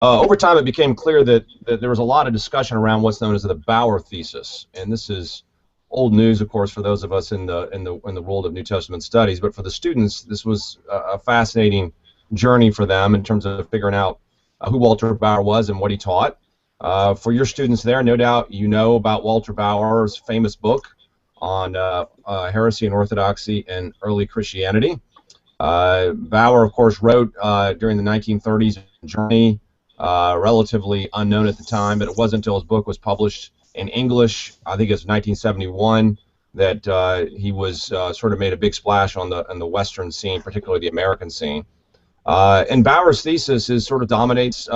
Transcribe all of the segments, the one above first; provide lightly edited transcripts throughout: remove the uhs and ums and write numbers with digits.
Over time, it became clear that there was a lot of discussion around what's known as the Bauer Thesis, and this is old news, of course, for those of us in the world of New Testament studies. But for the students, this was a fascinating journey for them in terms of figuring out who Walter Bauer was and what he taught. For your students there, no doubt you know about Walter Bauer's famous book on heresy and orthodoxy and early Christianity. Bauer, of course, wrote during the 1930s in Germany, relatively unknown at the time, but it wasn't until his book was published in English, I think it's 1971, that he was sort of made a big splash on the Western scene, particularly the American scene. And Bauer's thesis sort of dominates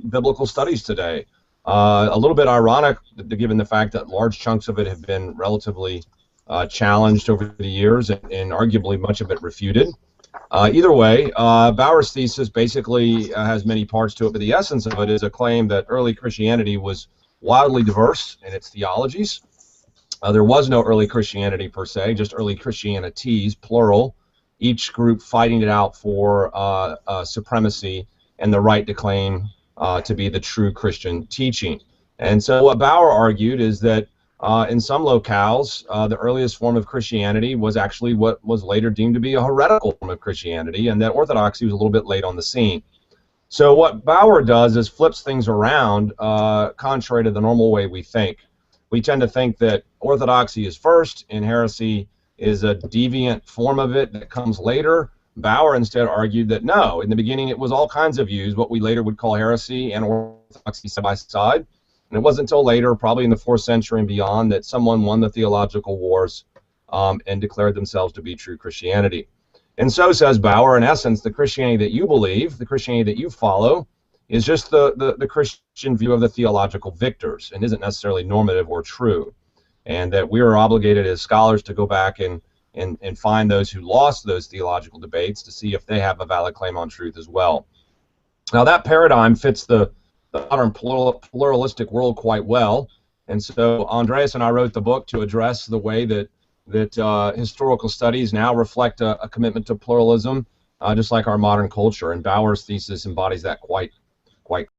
biblical studies today. A little bit ironic, given the fact that large chunks of it have been relatively challenged over the years and arguably much of it refuted. Either way, Bauer's thesis basically has many parts to it, but the essence of it is a claim that early Christianity was wildly diverse in its theologies. There was no early Christianity per se, just early Christianities, plural, each group fighting it out for supremacy and the right to claim to be the true Christian teaching. And so what Bauer argued is that in some locales, the earliest form of Christianity was actually what was later deemed to be a heretical form of Christianity, and that orthodoxy was a little bit late on the scene. So what Bauer does is flips things around, contrary to the normal way we think. We tend to think that orthodoxy is first, and heresy is a deviant form of it that comes later. Bauer instead argued that no, in the beginning it was all kinds of views, what we later would call heresy and orthodoxy side by side. And it wasn't until later, probably in the 4th century and beyond, that someone won the theological wars and declared themselves to be true Christianity. And so, says Bauer, in essence, the Christianity that you believe, the Christianity that you follow, is just the Christian view of the theological victors and isn't necessarily normative or true. And that we are obligated as scholars to go back and find those who lost those theological debates to see if they have a valid claim on truth as well. Now, that paradigm fits the modern pluralistic world quite well, and so Andreas and I wrote the book to address the way that historical studies now reflect a commitment to pluralism, just like our modern culture, and Bauer's thesis embodies that quite